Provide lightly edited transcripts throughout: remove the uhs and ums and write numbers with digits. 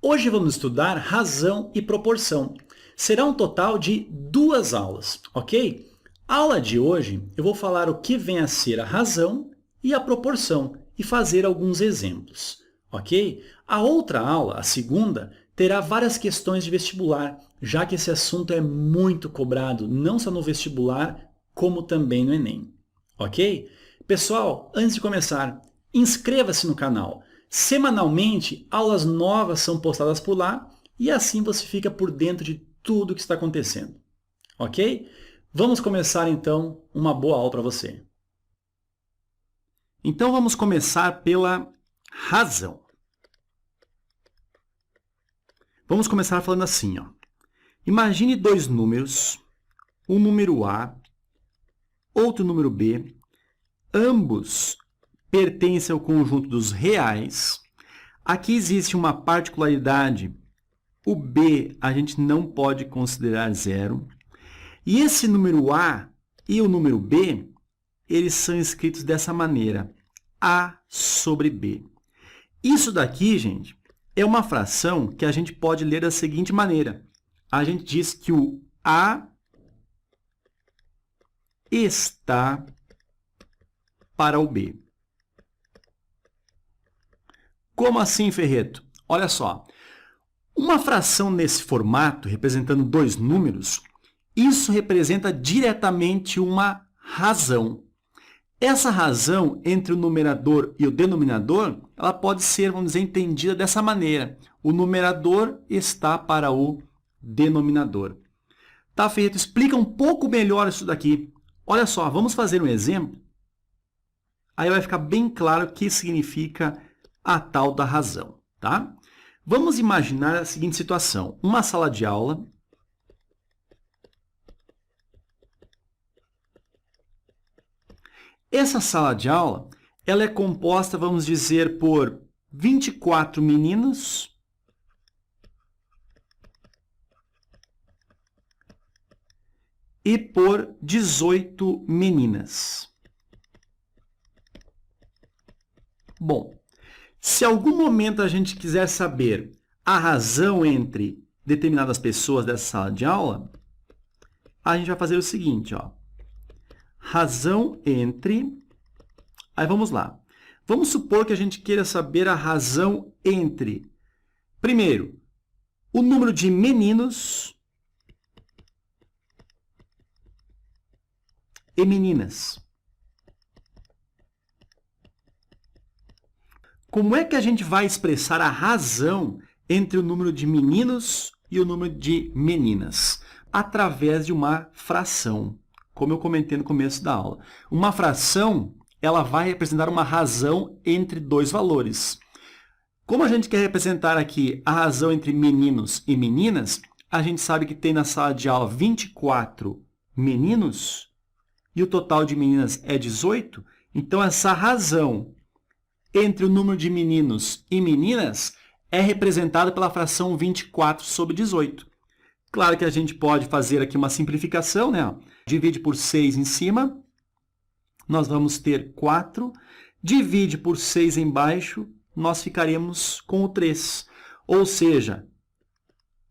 Hoje vamos estudar razão e proporção. Será um total de 2 aulas, ok? A aula de hoje eu vou falar o que vem a ser a razão e a proporção e fazer alguns exemplos, ok? A outra aula, a segunda, terá várias questões de vestibular, já que esse assunto é muito cobrado, não só no vestibular, como também no Enem, ok? Pessoal, antes de começar, inscreva-se no canal. Semanalmente, aulas novas são postadas por lá e assim você fica por dentro de tudo o que está acontecendo, ok? Vamos começar então uma boa aula para você. Então vamos começar pela razão. Vamos começar falando assim, ó. Imagine dois números, um número A, outro número B, ambos pertencem ao conjunto dos reais. Aqui existe uma particularidade. O B a gente não pode considerar zero. E esse número A e o número B, eles são escritos dessa maneira. A sobre B. Isso daqui, gente, é uma fração que a gente pode ler da seguinte maneira. A gente diz que o A está para o B. Como assim, Ferreto? Olha só, uma fração nesse formato, representando dois números, isso representa diretamente uma razão. Essa razão entre o numerador e o denominador, ela pode ser, vamos dizer, entendida dessa maneira. O numerador está para o denominador. Tá, Ferreto? Explica um pouco melhor isso daqui. Olha só, vamos fazer um exemplo. Aí vai ficar bem claro o que significa a tal da razão, tá? Vamos imaginar a seguinte situação. Uma sala de aula. Essa sala de aula, ela é composta, vamos dizer, por 24 meninos e por 18 meninas. Bom, se algum momento a gente quiser saber a razão entre determinadas pessoas dessa sala de aula, a gente vai fazer o seguinte, ó. Razão entre... Aí vamos lá. Vamos supor que a gente queira saber a razão entre, primeiro, o número de meninos e meninas. Como é que a gente vai expressar a razão entre o número de meninos e o número de meninas? Através de uma fração, como eu comentei no começo da aula. Uma fração, ela vai representar uma razão entre dois valores. Como a gente quer representar aqui a razão entre meninos e meninas, a gente sabe que tem na sala de aula 24 meninos e o total de meninas é 18. Então, essa razão entre o número de meninos e meninas é representada pela fração 24 sobre 18. Claro que a gente pode fazer aqui uma simplificação, né? Divide por 6 em cima, nós vamos ter 4. Divide por 6 embaixo, nós ficaremos com o 3. Ou seja,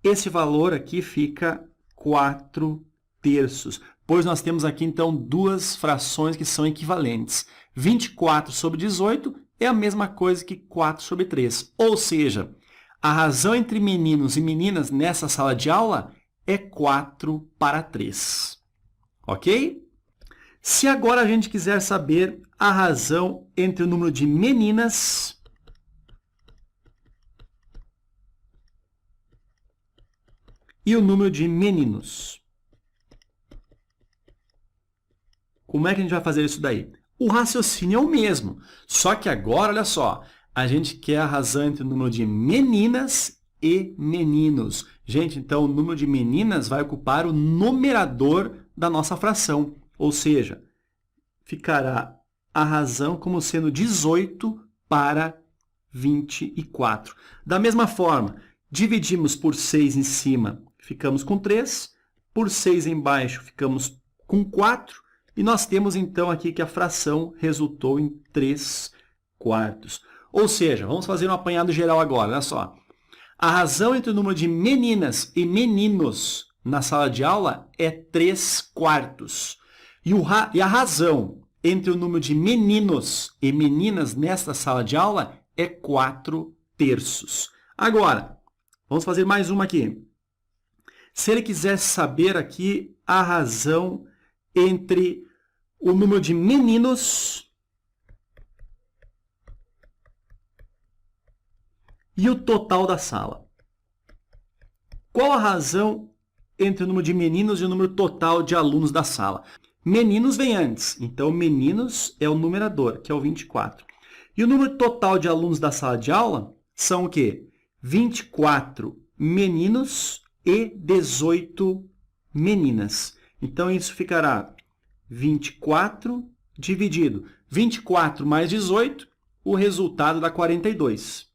esse valor aqui fica 4 terços. Pois nós temos aqui, então, duas frações que são equivalentes. 24 sobre 18 é a mesma coisa que 4 sobre 3. Ou seja, a razão entre meninos e meninas nessa sala de aula é 4 para 3. Ok? Se agora a gente quiser saber a razão entre o número de meninas e o número de meninos, como é que a gente vai fazer isso daí? O raciocínio é o mesmo, só que agora, olha só, a gente quer a razão entre o número de meninas e meninos. Gente, então o número de meninas vai ocupar o numerador da nossa fração, ou seja, ficará a razão como sendo 18 para 24. Da mesma forma, dividimos por 6 em cima, ficamos com 3, por 6 embaixo, ficamos com 4, e nós temos, então, aqui que a fração resultou em 3 quartos. Ou seja, vamos fazer um apanhado geral agora, olha só. A razão entre o número de meninas e meninos na sala de aula é 3/4. E a razão entre o número de meninos e meninas nesta sala de aula é 4/3. Agora, vamos fazer mais uma aqui. Se ele quisesse saber aqui a razão entre o número de meninos e o total da sala. Qual a razão entre o número de meninos e o número total de alunos da sala? Meninos vem antes, então meninos é o numerador, que é o 24. E o número total de alunos da sala de aula são o quê? 24 meninos e 18 meninas. Então, isso ficará 24 dividido 24 mais 18, o resultado dá 42.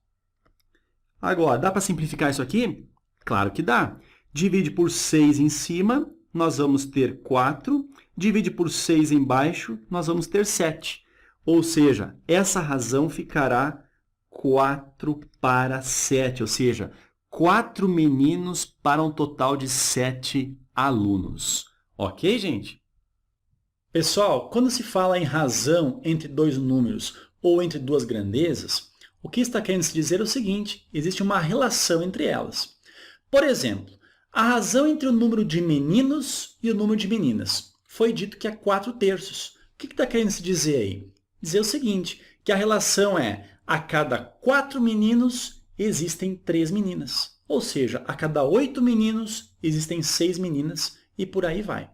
Agora, dá para simplificar isso aqui? Claro que dá. Divide por 6 em cima, nós vamos ter 4. Divide por 6 embaixo, nós vamos ter 7. Ou seja, essa razão ficará 4/7, ou seja, 4 meninos para um total de 7 alunos. Ok, gente? Pessoal, quando se fala em razão entre dois números ou entre duas grandezas, o que está querendo se dizer é o seguinte: existe uma relação entre elas. Por exemplo, a razão entre o número de meninos e o número de meninas. Foi dito que é 4/3. O que está querendo se dizer aí? Dizer o seguinte, que a relação é a cada 4 meninos existem 3 meninas. Ou seja, a cada 8 meninos existem 6 meninas e por aí vai.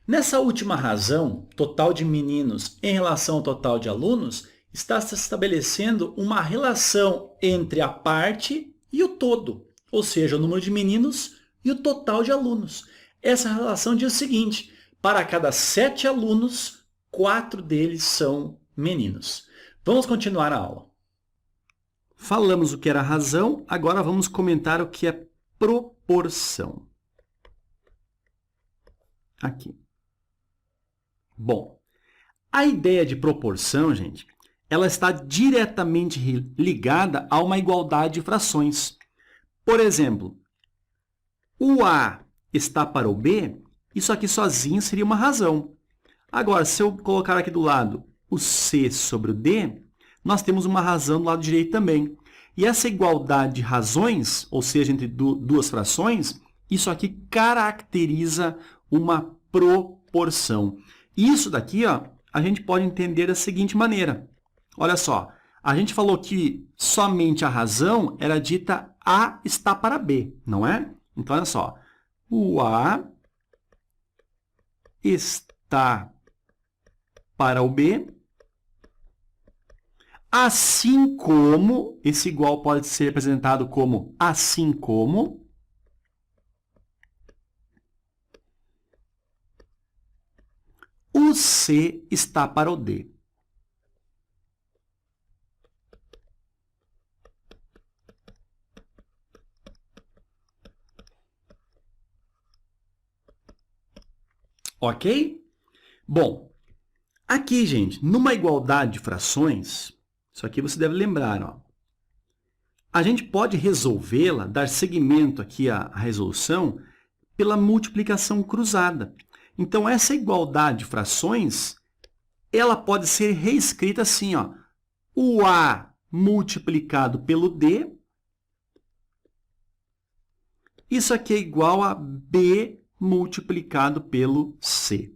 Nessa última razão, total de meninos em relação ao total de alunos, está se estabelecendo uma relação entre a parte e o todo, ou seja, o número de meninos e o total de alunos. Essa relação diz o seguinte: para cada 7 alunos, 4 deles são meninos. Vamos continuar a aula. Falamos o que era razão, agora vamos comentar o que é proporção. Aqui. Bom, a ideia de proporção, gente, ela está diretamente ligada a uma igualdade de frações. Por exemplo, o A está para o B, isso aqui sozinho seria uma razão. Agora, se eu colocar aqui do lado o C sobre o D, nós temos uma razão do lado direito também. E essa igualdade de razões, ou seja, entre duas frações, isso aqui caracteriza uma proporção. Isso daqui, ó, a gente pode entender da seguinte maneira. Olha só, a gente falou que somente a razão era dita A está para B, não é? Então, olha só, o A está para o B, assim como, esse igual pode ser representado como assim como, o C está para o D. Ok? Bom, aqui, gente, numa igualdade de frações, isso aqui você deve lembrar, ó. A gente pode resolvê-la, dar seguimento aqui à resolução, pela multiplicação cruzada. Então, essa igualdade de frações, ela pode ser reescrita assim, ó. O A multiplicado pelo D, isso aqui é igual a B multiplicado pelo C.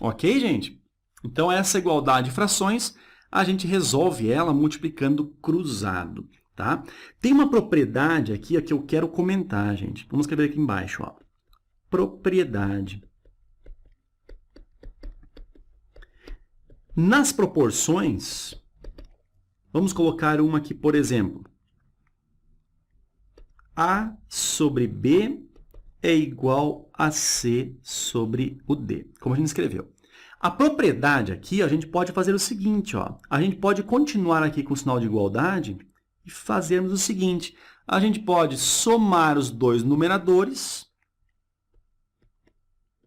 Ok, gente? Então, essa igualdade de frações, a gente resolve ela multiplicando cruzado, tá? Tem uma propriedade aqui que eu quero comentar, gente. Vamos escrever aqui embaixo, ó. Propriedade. Nas proporções, vamos colocar uma aqui, por exemplo. A sobre B é igual a C sobre o D, como a gente escreveu. A propriedade aqui, a gente pode fazer o seguinte, ó. A gente pode continuar aqui com o sinal de igualdade e fazermos o seguinte. A gente pode somar os dois numeradores,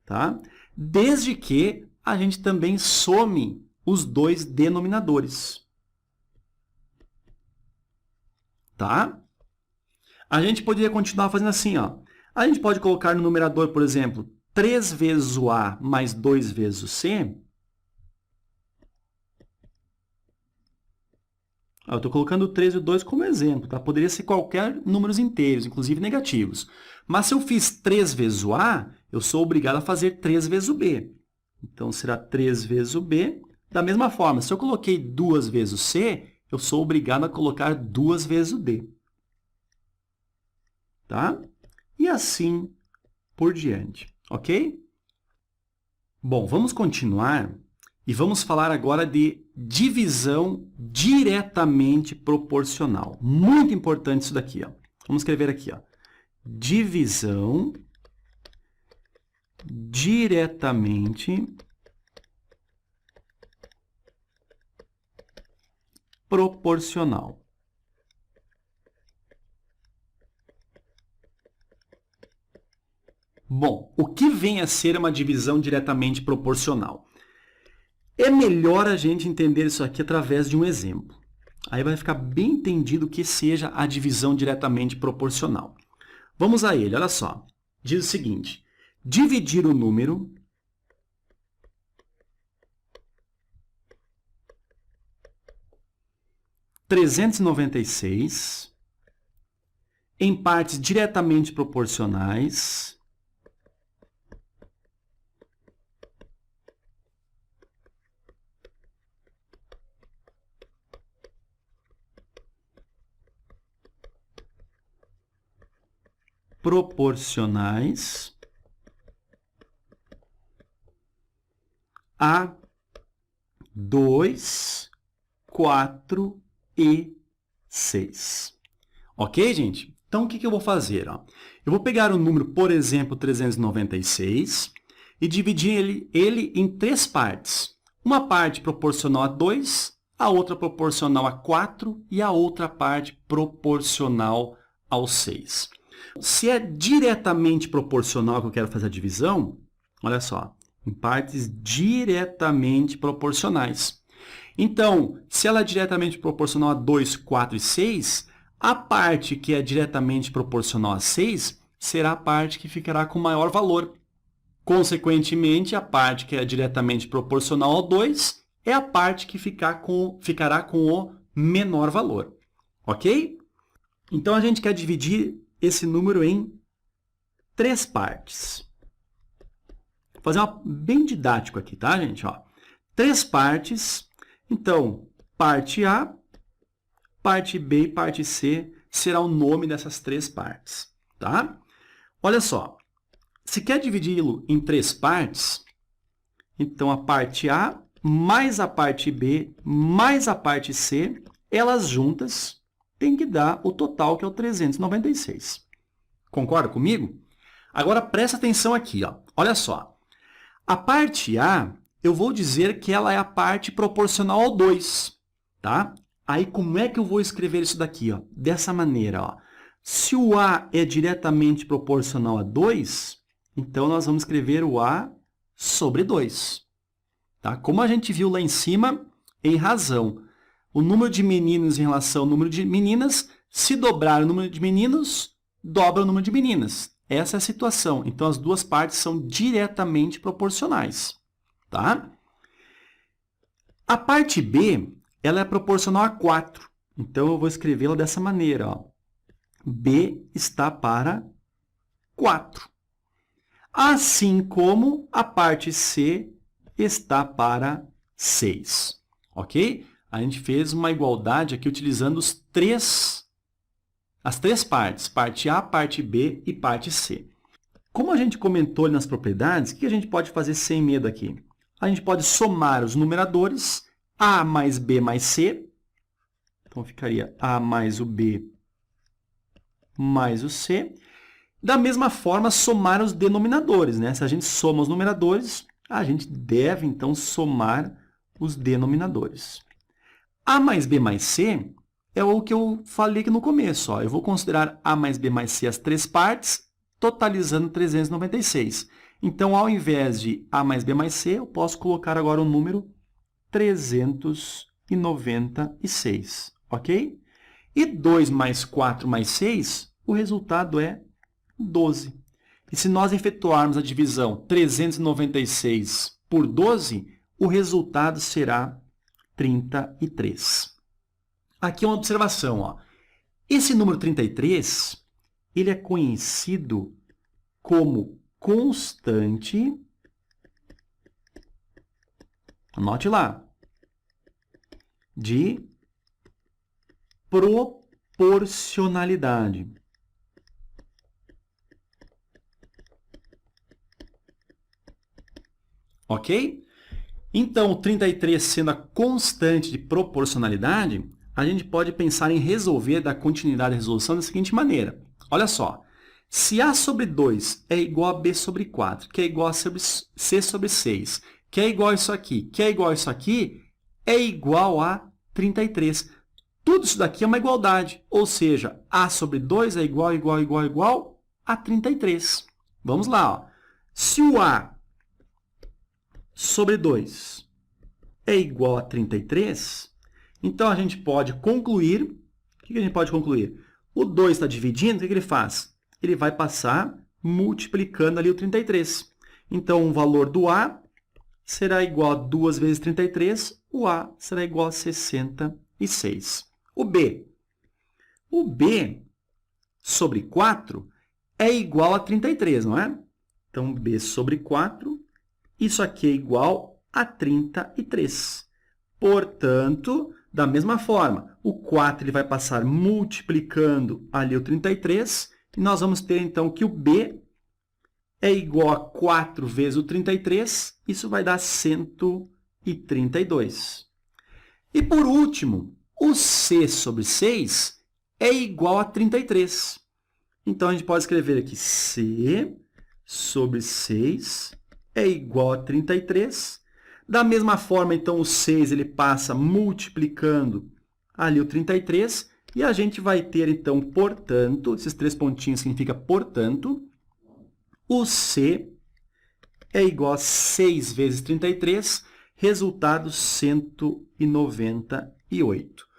tá? Desde que a gente também some os dois denominadores. tá? A gente poderia continuar fazendo assim, ó. A gente pode colocar no numerador, por exemplo, 3 vezes o A mais 2 vezes o C. Eu estou colocando o 3 e o 2 como exemplo, tá? Poderia ser qualquer números inteiros, inclusive negativos. Mas se eu fiz 3 vezes o A, eu sou obrigado a fazer 3 vezes o B. Então, será 3 vezes o B. Da mesma forma, se eu coloquei 2 vezes o C, eu sou obrigado a colocar 2 vezes o D. Tá? E assim por diante, ok? Bom, vamos continuar e vamos falar agora de divisão diretamente proporcional. Muito importante isso daqui, ó. Vamos escrever aqui, ó. Divisão diretamente proporcional. Bom, o que vem a ser uma divisão diretamente proporcional? É melhor a gente entender isso aqui através de um exemplo. Aí vai ficar bem entendido o que seja a divisão diretamente proporcional. Vamos a ele, olha só. Diz o seguinte: dividir o número (396) em partes diretamente proporcionais a 2, 4 e 6. Ok, gente? Então, o que eu vou fazer? Ó? Eu vou pegar o número, por exemplo, 396, e dividir ele em 3 partes. Uma parte proporcional a 2, a outra proporcional a 4 e a outra parte proporcional ao 6. Se é diretamente proporcional que eu quero fazer a divisão, olha só, em partes diretamente proporcionais. Então, se ela é diretamente proporcional a 2, 4 e 6, a parte que é diretamente proporcional a 6 será a parte que ficará com maior valor. Consequentemente, a parte que é diretamente proporcional ao 2 é a parte que ficará com o menor valor. Ok? Então, a gente quer dividir esse número em 3 partes. Vou fazer uma bem didático aqui, tá, gente? Ó, 3 partes. Então, parte A, parte B e parte C será o nome dessas 3 partes, tá? Olha só, se quer dividi-lo em 3 partes, então a parte A mais a parte B mais a parte C, elas juntas têm que dar o total, que é o 396. Concorda comigo? Agora, presta atenção aqui, ó. Olha só. A parte A, eu vou dizer que ela é a parte proporcional ao 2, tá? Aí, como é que eu vou escrever isso daqui? Ó? Dessa maneira, ó. Se o A é diretamente proporcional a 2, então nós vamos escrever o A sobre 2. Tá? Como a gente viu lá em cima, em razão, o número de meninos em relação ao número de meninas, se dobrar o número de meninos, dobra o número de meninas. Essa é a situação. Então, as duas partes são diretamente proporcionais. Tá? A parte B, ela é proporcional a 4. Então, eu vou escrevê-la dessa maneira. Ó. B está para 4. Assim como a parte C está para 6. Ok? A gente fez uma igualdade aqui utilizando as três partes, parte A, parte B e parte C. Como a gente comentou ali nas propriedades, o que a gente pode fazer sem medo aqui? A gente pode somar os numeradores, A mais B mais C. Então, ficaria A mais o B mais o C. Da mesma forma, somar os denominadores, né? Se a gente soma os numeradores, a gente deve, então, somar os denominadores. A mais B mais C é o que eu falei aqui no começo. Ó. Eu vou considerar A mais B mais C as 3 partes, totalizando 396. Então, ao invés de A mais B mais C, eu posso colocar agora o número 396. Ok? E 2 mais 4 mais 6, o resultado é 12. E se nós efetuarmos a divisão 396 por 12, o resultado será 33. Aqui é uma observação, ó. Esse número 33, ele é conhecido como constante, anote lá, de proporcionalidade. Ok? Então, o 33 sendo a constante de proporcionalidade, a gente pode pensar em resolver, dar continuidade à resolução da seguinte maneira. Olha só, se A sobre 2 é igual a B sobre 4, que é igual a C sobre 6, que é igual a isso aqui, que é igual a isso aqui, é igual a 33. Tudo isso daqui é uma igualdade, ou seja, A sobre 2 é igual a 33. Vamos lá, ó. Se o A sobre 2 é igual a 33, então a gente pode concluir, o que a gente pode concluir? O 2 está dividindo, o que ele faz? Ele vai passar multiplicando ali o 33. Então, o valor do A será igual a 2 vezes 33, o A será igual a 66. O B sobre 4 é igual a 33, não é? Então, B sobre 4, isso aqui é igual a 33. Portanto, da mesma forma, o 4 ele vai passar multiplicando ali o 33, e nós vamos ter, então, que o B é igual a 4 vezes o 33, isso vai dar 132. E, por último, o C sobre 6 é igual a 33. Então, a gente pode escrever aqui C sobre 6 é igual a 33. Da mesma forma, então, o 6 ele passa multiplicando ali o 33, e a gente vai ter, então, portanto, esses 3 pontinhos significa portanto, o C é igual a 6 vezes 33, resultado 198.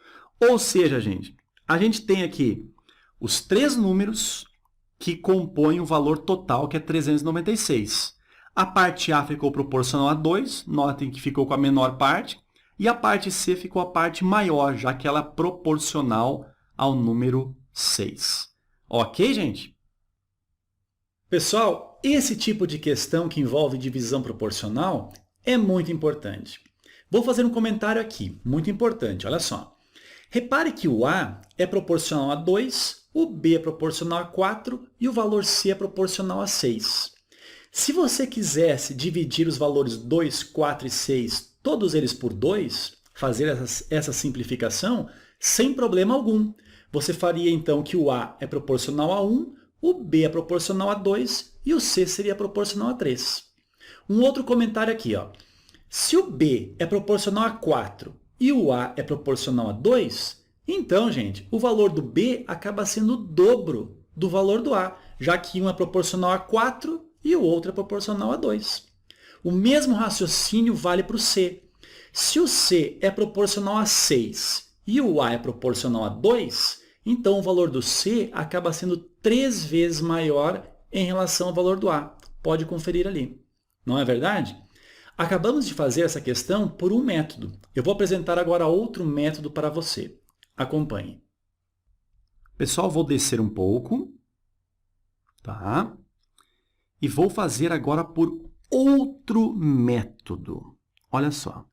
Ou seja, gente, a gente tem aqui os 3 números que compõem o valor total, que é 396. A parte A ficou proporcional a 2, notem que ficou com a menor parte, e a parte C ficou a parte maior, já que ela é proporcional ao número 6. Ok, gente? Pessoal, esse tipo de questão que envolve divisão proporcional é muito importante. Vou fazer um comentário aqui, muito importante, olha só. Repare que o A é proporcional a 2, o B é proporcional a 4 e o valor C é proporcional a 6. Se você quisesse dividir os valores 2, 4 e 6, todos eles por 2, fazer essa simplificação, sem problema algum. Você faria então que o A é proporcional a 1, o B é proporcional a 2 e o C seria proporcional a 3. Um outro comentário aqui, ó. Se o B é proporcional a 4 e o A é proporcional a 2, então, gente, o valor do B acaba sendo o dobro do valor do A, já que um é proporcional a 4 e o outro é proporcional a 2. O mesmo raciocínio vale para o C. Se o C é proporcional a 6 e o A é proporcional a 2, então o valor do C acaba sendo 3 vezes maior em relação ao valor do A. Pode conferir ali. Não é verdade? Acabamos de fazer essa questão por um método. Eu vou apresentar agora outro método para você. Acompanhe. Pessoal, vou descer um pouco. Tá? E vou fazer agora por outro método. Olha só.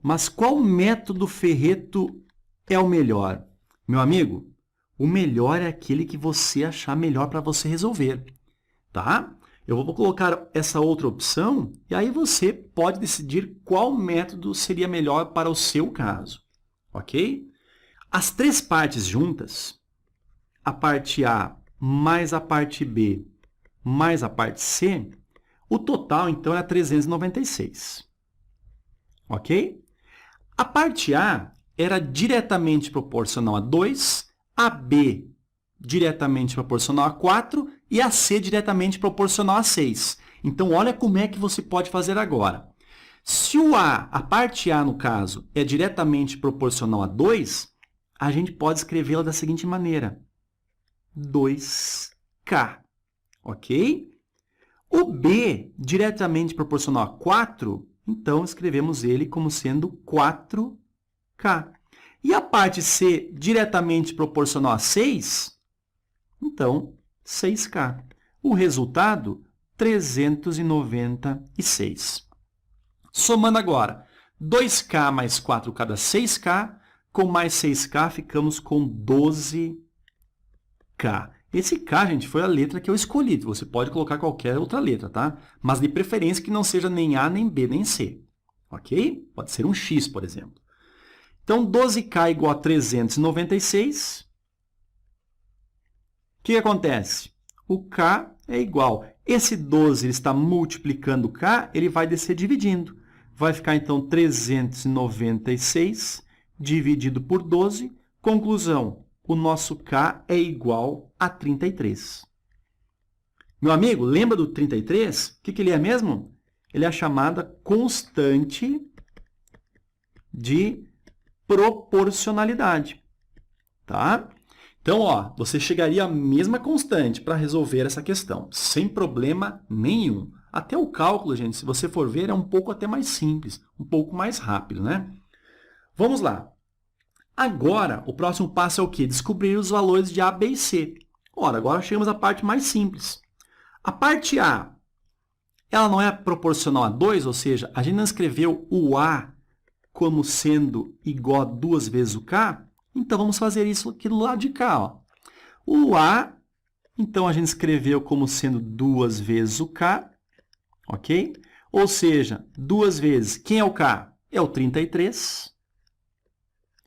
Mas qual método Ferreto é o melhor? Meu amigo, o melhor é aquele que você achar melhor para você resolver. Tá? Eu vou colocar essa outra opção e aí você pode decidir qual método seria melhor para o seu caso. Ok? As 3 partes juntas, a parte A mais a parte B mais a parte C, o total, então, é 396. Ok? A parte A era diretamente proporcional a 2, a B diretamente proporcional a 4 e a C diretamente proporcional a 6. Então, olha como é que você pode fazer agora. Se a parte A, no caso, é diretamente proporcional a 2, a gente pode escrevê-la da seguinte maneira. 2K, ok? O B, diretamente proporcional a 4, então escrevemos ele como sendo 4K. E a parte C, diretamente proporcional a 6, então 6K. O resultado, 396. Somando agora, 2K mais 4K dá 6K, com mais 6K ficamos com 12K. Esse K, gente, foi a letra que eu escolhi. Você pode colocar qualquer outra letra, tá? Mas de preferência que não seja nem A, nem B, nem C. Ok? Pode ser um X, por exemplo. Então, 12K igual a 396. O que acontece? O K é igual. Esse 12 ele está multiplicando o K, ele vai descer dividindo. Vai ficar, então, 396 dividido por 12. Conclusão, o nosso K é igual a 33. Meu amigo, lembra do 33? O que ele é mesmo? Ele é a chamada constante de proporcionalidade. Tá? Então, ó, você chegaria à mesma constante para resolver essa questão, sem problema nenhum. Até o cálculo, gente, se você for ver, é um pouco até mais simples, um pouco mais rápido, né? Vamos lá. Agora, o próximo passo é o quê? Descobrir os valores de A, B e C. Ora, agora chegamos à parte mais simples. A parte A, ela não é proporcional a 2, ou seja, a gente não escreveu o A como sendo igual a 2 vezes o K, então vamos fazer isso aqui do lado de cá. Ó. O A, então a gente escreveu como sendo 2 vezes o K, ok? Ou seja, 2 vezes, quem é o K? É o 33.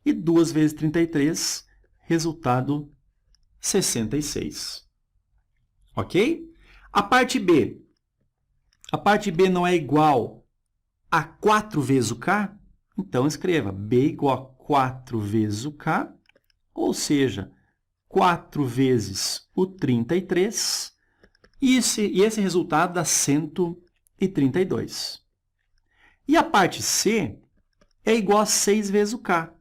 E 2 vezes 33, resultado 66. Ok? A parte B. A parte B não é igual a 4 vezes o K? Então, escreva B igual a 4 vezes o K, ou seja, 4 vezes o 33, e esse resultado dá 132. E a parte C é igual a 6 vezes o K,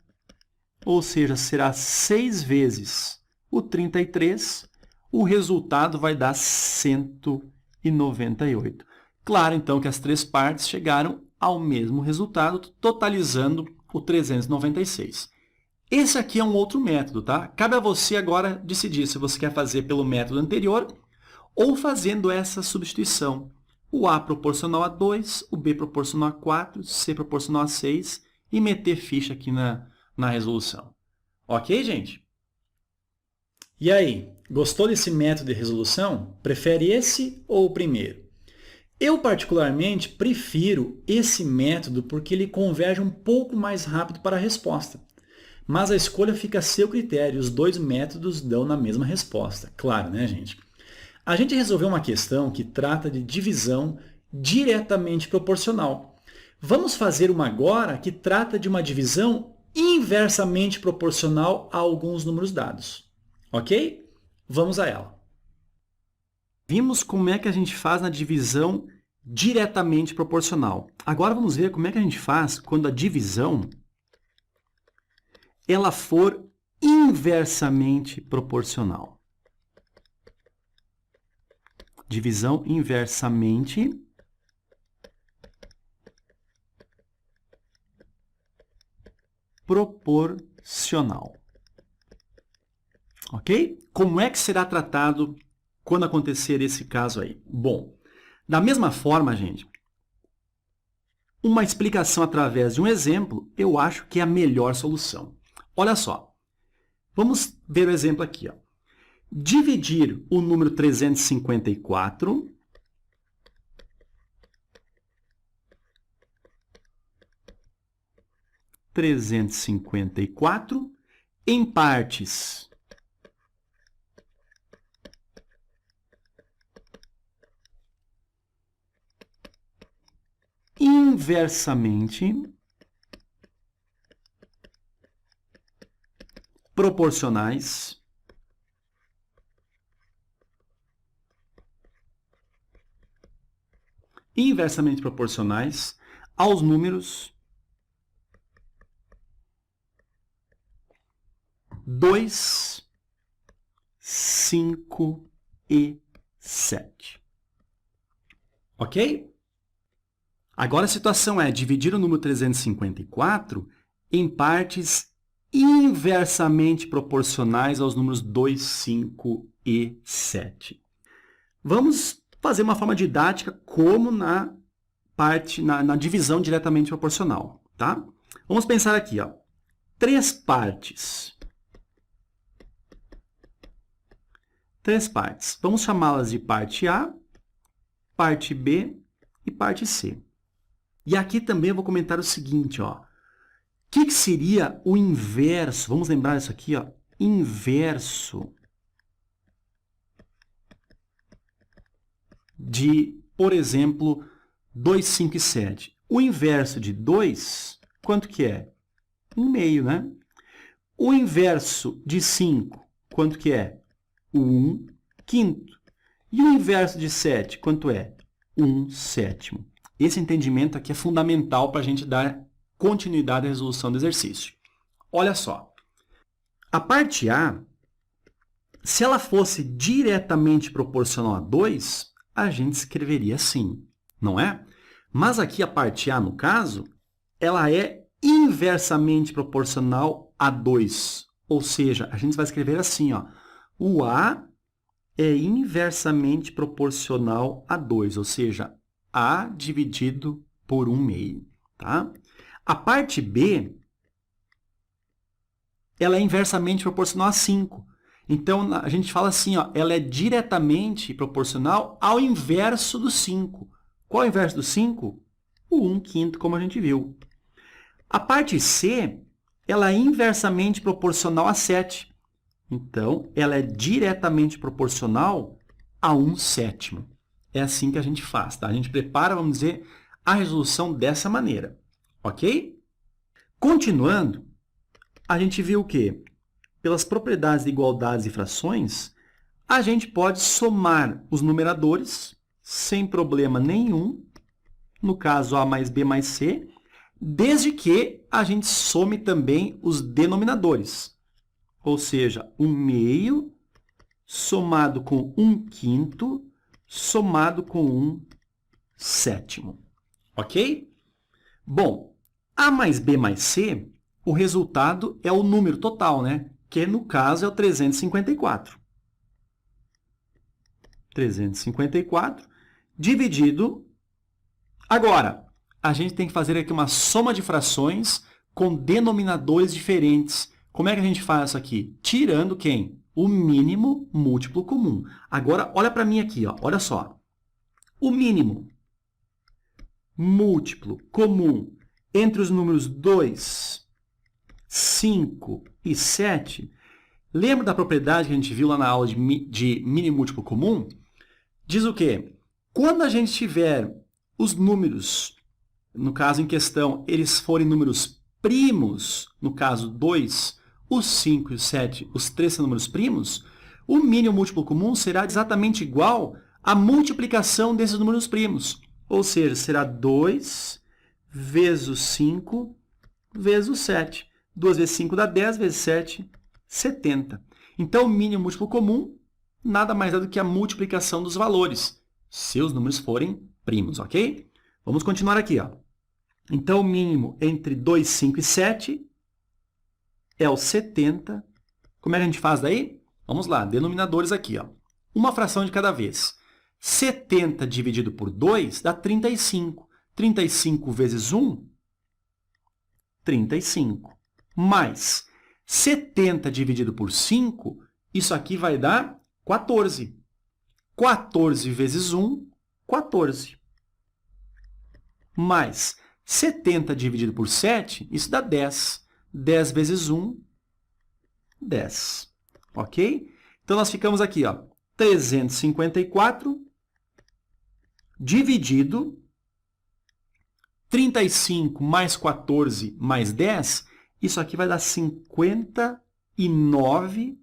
ou seja, será 6 vezes o 33, o resultado vai dar 198. Claro, então, que as três partes chegaram ao mesmo resultado, totalizando o 396. Esse aqui é um outro método, tá? Cabe a você agora decidir se você quer fazer pelo método anterior ou fazendo essa substituição. O A proporcional a 2, o B proporcional a 4, C proporcional a 6 e meter ficha aqui na resolução. Ok, gente? E aí, gostou desse método de resolução? Prefere esse ou o primeiro? Eu, particularmente, prefiro esse método porque ele converge um pouco mais rápido para a resposta. Mas a escolha fica a seu critério, os dois métodos dão na mesma resposta. Claro, né, gente? A gente resolveu uma questão que trata de divisão diretamente proporcional. Vamos fazer uma agora que trata de uma divisão inversamente proporcional a alguns números dados. Ok? Vamos a ela. Vimos como é que a gente faz na divisão diretamente proporcional. Agora vamos ver como é que a gente faz quando a divisão ela for inversamente proporcional. Divisão inversamente proporcional. Ok? Como é que será tratado quando acontecer esse caso aí? Bom, da mesma forma, gente, uma explicação através de um exemplo, eu acho que é a melhor solução. Olha só, vamos ver o exemplo aqui. Ó. Dividir o número 354 em partes inversamente proporcionais aos números 2, 5 e 7. Ok? Agora a situação é dividir o número 354 em partes inversamente proporcionais aos números 2, 5 e 7. Vamos fazer uma forma didática como na divisão diretamente proporcional, tá? Vamos pensar aqui, ó, 3 partes. 3 partes. Vamos chamá-las de parte A, parte B e parte C. E aqui também eu vou comentar o seguinte, ó. O que seria o inverso? Vamos lembrar isso aqui, ó. Inverso de, por exemplo, 2, 5 e 7. O inverso de 2, quanto que é? 1/2, né? O inverso de 5, quanto que é? 1/5. E o inverso de 7, quanto é? 1/7. Esse entendimento aqui é fundamental para a gente dar continuidade à resolução do exercício. Olha só. A parte A, se ela fosse diretamente proporcional a 2, a gente escreveria assim, não é? Mas aqui a parte A, no caso, ela é inversamente proporcional a 2. Ou seja, a gente vai escrever assim, ó. O A é inversamente proporcional a 2, ou seja, A dividido por 1/2, tá? A parte B, ela é inversamente proporcional a 5. Então, a gente fala assim, ó, ela é diretamente proporcional ao inverso do 5. Qual é o inverso do 5? O 1/5, como a gente viu. A parte C, ela é inversamente proporcional a 7. Então, ela é diretamente proporcional a 1/7. É assim que a gente faz, tá? A gente prepara, vamos dizer, a resolução dessa maneira, ok? Continuando, a gente viu o quê? Pelas propriedades de igualdades e frações, a gente pode somar os numeradores sem problema nenhum, no caso A mais B mais C, desde que a gente some também os denominadores. Ou seja, 1/2 somado com 1/5 somado com 1/7. Ok? Bom, A mais B mais C, o resultado é o número total, né? Que no caso é o 354. 354 dividido... Agora, a gente tem que fazer aqui uma soma de frações com denominadores diferentes. Como é que a gente faz isso aqui? Tirando quem? O mínimo múltiplo comum. Agora, olha para mim aqui, ó. Olha só. O mínimo múltiplo comum entre os números 2, 5 e 7, lembra da propriedade que a gente viu lá na aula de mínimo múltiplo comum? Diz o quê? Quando a gente tiver os números, no caso em questão, eles forem números primos, no caso 2, os 5 e o 7, os 3 são números primos, o mínimo múltiplo comum será exatamente igual à multiplicação desses números primos. Ou seja, será 2 vezes o 5 vezes o 7. 2 vezes 5 dá 10, vezes 7, 70. Então, o mínimo múltiplo comum nada mais é do que a multiplicação dos valores, se os números forem primos, ok? Vamos continuar aqui, ó. Então, o mínimo entre 2, 5 e 7 é o 70. Como é que a gente faz daí? Vamos lá, denominadores aqui, ó. Uma fração de cada vez. 70 dividido por 2 dá 35. 35 vezes 1, 35. Mais 70 dividido por 5, isso aqui vai dar 14. 14 vezes 1, 14. Mais 70 dividido por 7, isso dá 10. 10 vezes 1, 10. Ok? Então, nós ficamos aqui, ó, 354 dividido 35 mais 14 mais 10, isso aqui vai dar 59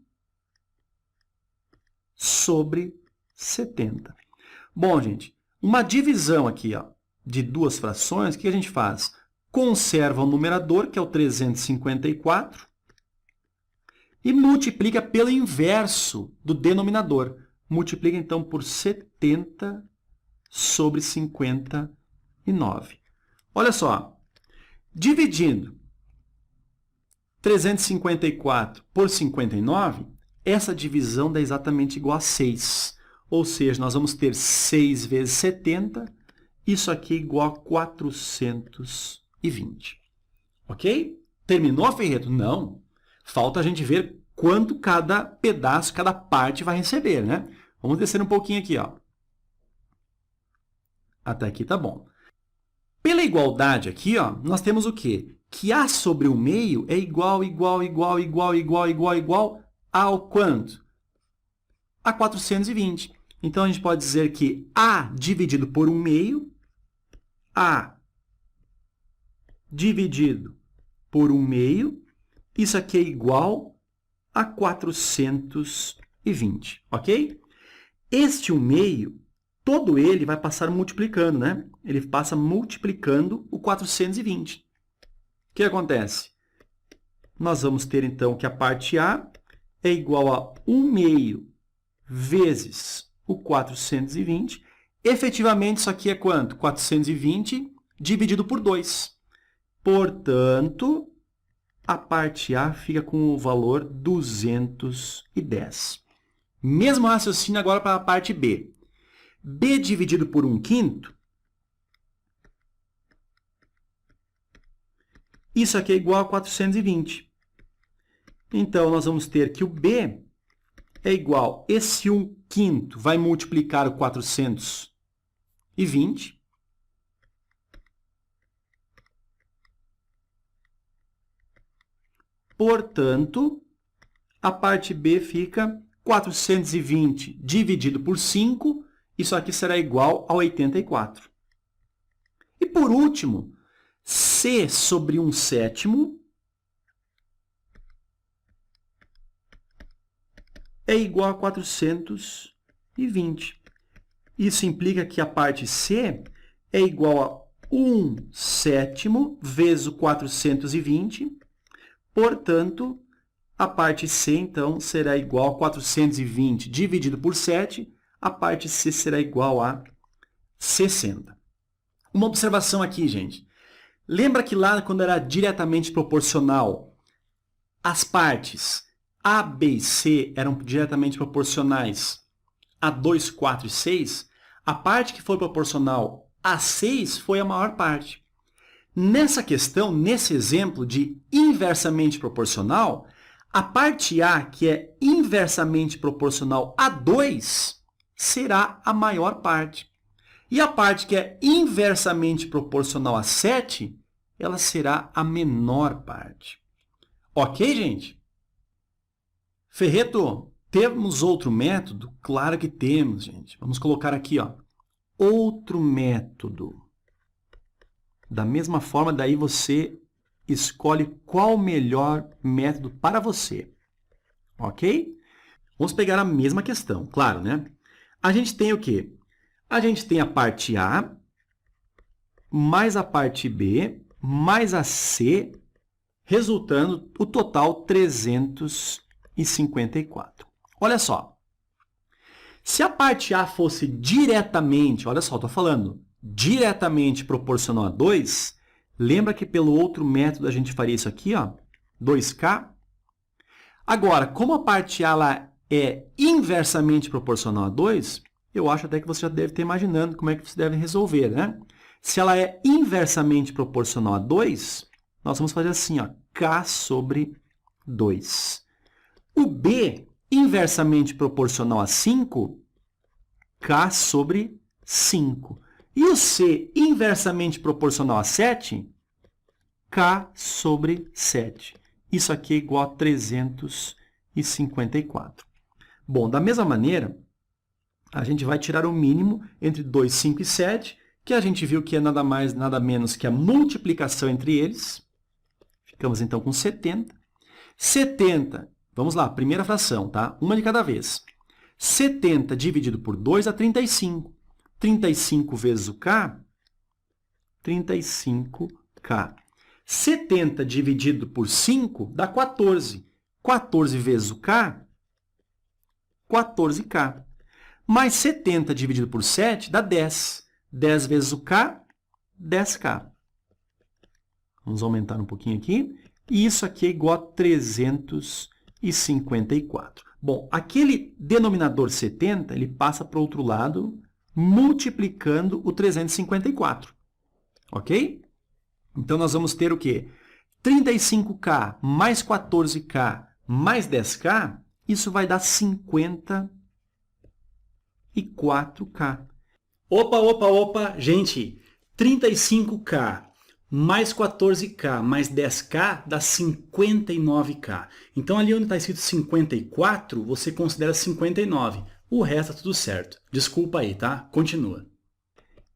sobre 70. Bom, gente, uma divisão aqui, ó. de duas frações, o que a gente faz? Conserva o numerador, que é o 354, e multiplica pelo inverso do denominador. Multiplica, então, por 70 sobre 59. Olha só, dividindo 354 por 59, essa divisão dá exatamente igual a 6. Ou seja, nós vamos ter 6 vezes 70, isso aqui é igual a 420. Ok? Terminou, Ferreto? Não. Falta a gente ver quanto cada pedaço, cada parte vai receber, né? Vamos descer um pouquinho aqui, ó. Até aqui tá bom. Pela igualdade aqui, ó, nós temos o quê? Que A sobre o meio é igual ao quanto? A 420. Então, a gente pode dizer que A dividido por 1/2, A dividido por 1/2, isso aqui é igual a 420, ok? Este 1/2, todo ele vai passar multiplicando, né? Ele passa multiplicando o 420. O que acontece? Nós vamos ter, então, que a parte A é igual a 1/2 vezes o 420. Efetivamente, isso aqui é quanto? 420 dividido por 2. Portanto, a parte A fica com o valor 210. Mesmo raciocínio agora para a parte B. B dividido por 1/5, isso aqui é igual a 420. Então, nós vamos ter que o B é igual, esse 1/5 vai multiplicar o 420. Portanto, a parte B fica 420 dividido por 5, isso aqui será igual a 84. E, por último, C sobre 1/7 é igual a 420. Isso implica que a parte C é igual a 1/7 vezes o 420. Portanto, a parte C, então, será igual a 420 dividido por 7. A parte C será igual a 60. Uma observação aqui, gente. Lembra que lá, quando era diretamente proporcional, as partes A, B e C eram diretamente proporcionais a 2, 4 e 6? A parte que foi proporcional a 6 foi a maior parte. Nessa questão, nesse exemplo de inversamente proporcional, a parte A, que é inversamente proporcional a 2, será a maior parte. E a parte que é inversamente proporcional a 7, ela será a menor parte. Ok, gente? Ferreto, temos outro método? Claro que temos, gente. Vamos colocar aqui, ó, outro método. Da mesma forma, daí você escolhe qual o melhor método para você. Ok? Vamos pegar a mesma questão, claro, né? A gente tem o quê? A gente tem a parte A, mais a parte B, mais a C, resultando o total 354. Olha só. Se a parte A fosse diretamente, olha só, estou falando, diretamente proporcional a 2, lembra que pelo outro método a gente faria isso aqui, ó, 2K? Agora, como a parte A lá é inversamente proporcional a 2, eu acho até que você já deve estar imaginando como é que você deve resolver, né? Se ela é inversamente proporcional a 2, nós vamos fazer assim, ó, K sobre 2. O B, inversamente proporcional a 5, K sobre 5. E o C, inversamente proporcional a 7, K sobre 7. Isso aqui é igual a 354. Bom, da mesma maneira, a gente vai tirar o mínimo entre 2, 5 e 7, que a gente viu que é nada mais, nada menos que a multiplicação entre eles. Ficamos, então, com 70. 70, vamos lá, primeira fração, tá? Uma de cada vez. 70 dividido por 2 dá 35. 35 vezes o K 35K. 70 dividido por 5 dá 14. 14 vezes o K, 14K. Mais 70 dividido por 7 dá 10. 10 vezes o K, 10K. Vamos aumentar um pouquinho aqui. E isso aqui é igual a 354. Bom, aquele denominador 70, ele passa para o outro lado, multiplicando o 354. Ok? Então, nós vamos ter o quê? 35K mais 14K mais 10K, isso vai dar 54K. Opa! Gente, 35K mais 14K mais 10K dá 59K. Então, ali onde está escrito 54, você considera 59. O resto está tudo certo. Desculpa aí, tá? Continua.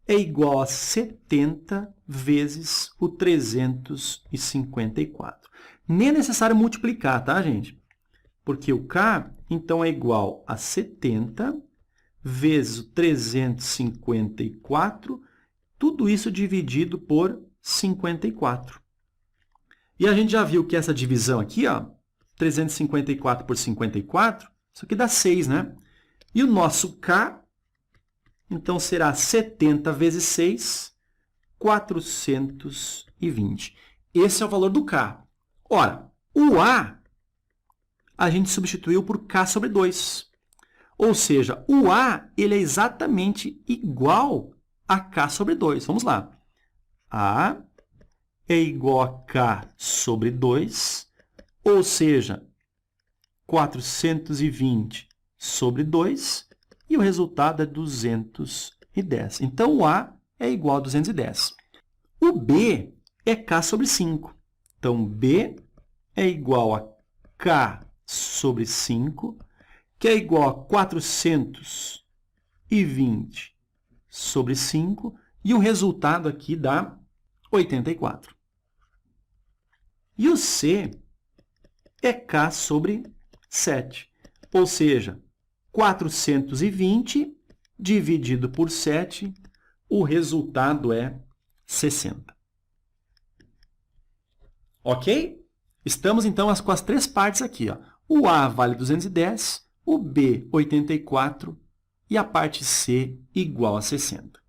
É igual a 70 vezes o 354. Nem é necessário multiplicar, tá, gente? Porque o K, então, é igual a 70 vezes o 354, tudo isso dividido por 54. E a gente já viu que essa divisão aqui, ó, 354 por 54, isso aqui dá 6, né? E o nosso K, então, será 70 vezes 6, 420. Esse é o valor do K. Ora, o a gente substituiu por K sobre 2. Ou seja, o A ele é exatamente igual a K sobre 2. Vamos lá. A é igual a K sobre 2, ou seja, 420 sobre 2, e o resultado é 210. Então, o A é igual a 210. O B é K sobre 5. Então, B é igual a K sobre 5, que é igual a 420 sobre 5, e o resultado aqui dá 84. E o C é K sobre 7, ou seja, 420 dividido por 7, o resultado é 60. Ok? Estamos, então, com as três partes aqui. Ó. O A vale 210, o B 84 e a parte C igual a 60.